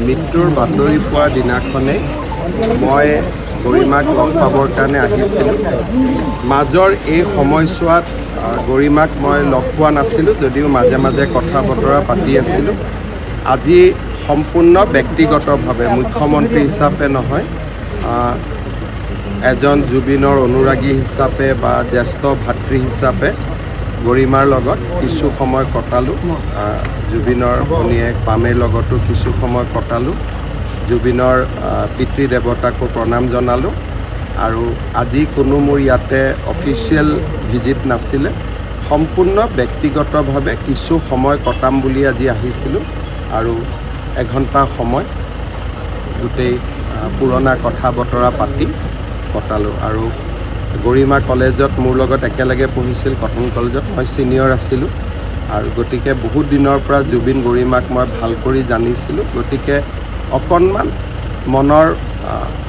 মৃত্যুৰ বাতৰি পোৱাৰ দিনাখনেই মই গৰিমাক লগ পাবৰ কাৰণে আহিছিলোঁ। মাজৰ এই সময়ছোৱাত গৰিমাক মই লগ পোৱা নাছিলোঁ, যদিও মাজে মাজে কথা বতৰা পাতি আছিলোঁ। আজি সম্পূৰ্ণ ব্যক্তিগতভাৱে মুখ্যমন্ত্ৰী হিচাপে নহয়, এজন জুবিনৰ অনুৰাগী হিচাপে বা জ্যেষ্ঠ ভাতৃ হিচাপে গৰিমাৰ লগত কিছু সময় কটালোঁ। জুবিনৰ ভনীয়েক পামেৰ লগতো কিছু সময় কটালোঁ। জুবিনৰ পিতৃ দেৱতাকো প্ৰণাম জনালোঁ। আৰু আজি কোনো মোৰ ইয়াতে অফিচিয়েল ভিজিট নাছিলে, সম্পূৰ্ণ ব্যক্তিগতভাৱে কিছু সময় কটাম বুলি আজি আহিছিলোঁ। আৰু এঘণ্টা সময় গোটেই পুৰণা কথা বতৰা পাতি কটালোঁ। আৰু গৰিমা কলেজত মোৰ লগত একেলগে পঢ়িছিল, কটন কলেজত। মই ছিনিয়ৰ আছিলোঁ আৰু গতিকে বহুত দিনৰ পৰা জুবিন গৰিমাক মই ভাল কৰি জানিছিলোঁ। গতিকে অকণমান মনৰ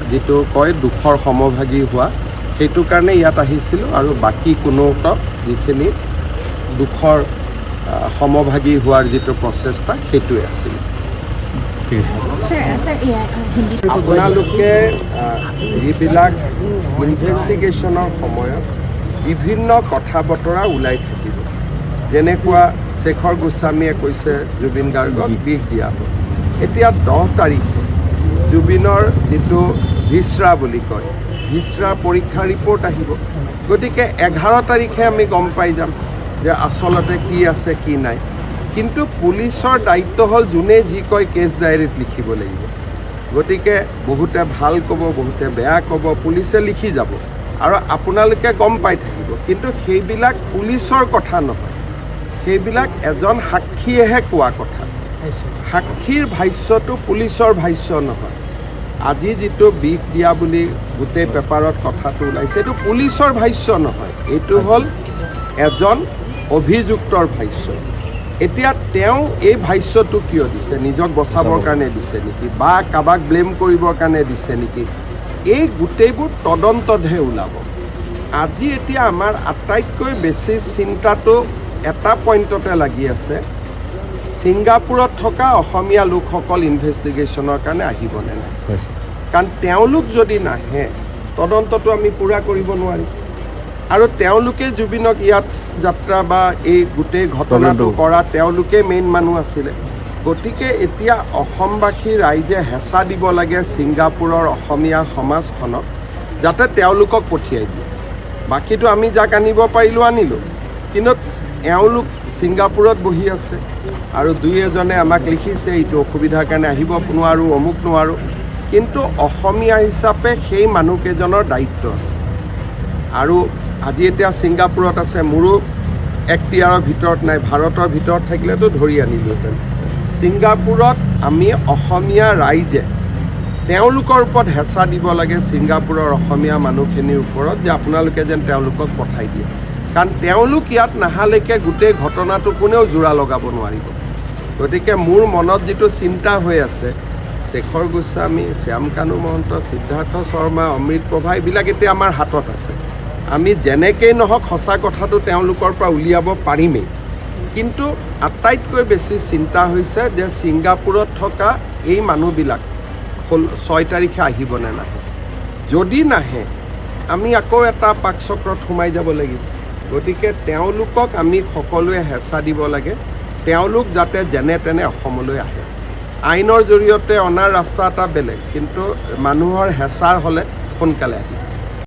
যিটো কয় দুখৰ সমভাগী হোৱা, সেইটো কাৰণে ইয়াত আহিছিলোঁ। আৰু বাকী কোনোটা যিখিনি দুখৰ সমভাগী হোৱাৰ যিটো প্ৰচেষ্টা, সেইটোৱে আছিল। আপোনালোকে যিবিলাক ইনভেষ্টিগেশ্যনৰ সময়ত বিভিন্ন কথা বতৰা ওলাই থাকিব, যেনেকুৱা শেখৰ গোস্বামীয়ে কৈছে জুবিন গাৰ্গক বিষ দিয়া হ'ল। এতিয়া 10 তাৰিখে জুবিনৰ যিটো ভিছৰা বুলি কয়, ভিছৰা পৰীক্ষা ৰিপৰ্ট আহিব। গতিকে 11 তাৰিখে আমি গম পাই যাম যে আচলতে কি আছে কি নাই। কিন্তু পুলিচৰ দায়িত্ব হ'ল যোনে যি কয় কেছ ডায়েৰীত লিখিব লাগিব। গতিকে বহুতে ভাল ক'ব, বহুতে বেয়া ক'ব, পুলিচে লিখি যাব আৰু আপোনালোকে গম পাই থাকিব। কিন্তু সেইবিলাক পুলিচৰ কথা নহয়, সেইবিলাক এজন সাক্ষীয়েহে কোৱা কথা। সাক্ষীৰ ভাষ্যটো পুলিচৰ ভাষ্য নহয়। আজি যিটো বিষ দিয়া বুলি গোটেই পেপাৰত কথাটো ওলাইছে, এইটো পুলিচৰ ভাষ্য নহয়, এইটো হ'ল এজন অভিযুক্তৰ ভাষ্য। এতিয়া তেওঁ এই ভাষ্যটো কিয় দিছে? নিজক বচাবৰ কাৰণে দিছে নেকি, বা কাৰোবাক ব্লেম কৰিবৰ কাৰণে দিছে নেকি? এই গোটেইবোৰ তদন্ততহে ওলাব। আজি এতিয়া আমাৰ আটাইতকৈ বেছি চিন্তাটো এটা পইণ্টতে লাগি আছে, ছিংগাপুৰত থকা অসমীয়া লোকসকল ইনভেষ্টিগেশ্যনৰ কাৰণে আহিবনে নাই। কাৰণ তেওঁলোক যদি নাহে, তদন্তটো আমি পূৰা কৰিব নোৱাৰিম। আৰু তেওঁলোকে জুবিনক ইয়াত যাত্ৰা বা এই গোটেই ঘটনাটো কৰা তেওঁলোকে মেইন মানুহ আছিলে। গতিকে এতিয়া অসমবাসী ৰাইজে হেঁচা দিব লাগে ছিংগাপুৰৰ অসমীয়া সমাজখনক, যাতে তেওঁলোকক পঠিয়াই দিয়ে। বাকীটো আমি যাক আনিব পাৰিলোঁ আনিলোঁ, কিন্তু এওঁলোক ছিংগাপুৰত বহি আছে আৰু দুই এজনে আমাক লিখিছে এইটো অসুবিধাৰ কাৰণে আহিব নোৱাৰোঁ, অমুক নোৱাৰোঁ। কিন্তু অসমীয়া হিচাপে সেই মানুহকেইজনৰ দায়িত্ব আছে। আৰু আজি এতিয়া ছিংগাপুৰত আছে, মোৰো এখতিয়াৰৰ ভিতৰত নাই, ভাৰতৰ ভিতৰত থাকিলেতো ধৰি আনিলোহেঁতেন। ছিংগাপুৰত আমি অসমীয়া ৰাইজে তেওঁলোকৰ ওপৰত হেঁচা দিব লাগে, ছিংগাপুৰৰ অসমীয়া মানুহখিনিৰ ওপৰত, যে আপোনালোকে যেন তেওঁলোকক পঠাই দিয়ে। কাৰণ তেওঁলোক ইয়াত নাহালৈকে গোটেই ঘটনাটো কোনেও জোৰা লগাব নোৱাৰিব। গতিকে মোৰ মনত যিটো চিন্তা হৈ আছে, শেখৰ গোস্বামী, শ্যামকানু মহন্ত, সিদ্ধাৰ্থ শৰ্মা, অমৃত প্ৰভা, এইবিলাক এতিয়া আমাৰ হাতত আছে। আমি যেনেকেই নহওক সঁচা কথাটো তেওঁলোকৰ পৰা উলিয়াব পাৰিমেই। কিন্তু আটাইতকৈ বেছি চিন্তা হৈছে যে ছিংগাপুৰত থকা এই মানুহবিলাক 6 তাৰিখে আহিবনে নাহে। যদি নাহে, আমি আকৌ এটা পাকচক্ৰত সোমাই যাব লাগিব। গতিকে তেওঁলোকক আমি সকলোৱে হেঁচা দিব লাগে, তেওঁলোক যাতে যেনে তেনে অসমলৈ আহে। আইনৰ জৰিয়তে অনাৰ ৰাস্তা এটা বেলেগ, কিন্তু মানুহৰ হেঁচা হ'লে সোনকালে আহিব।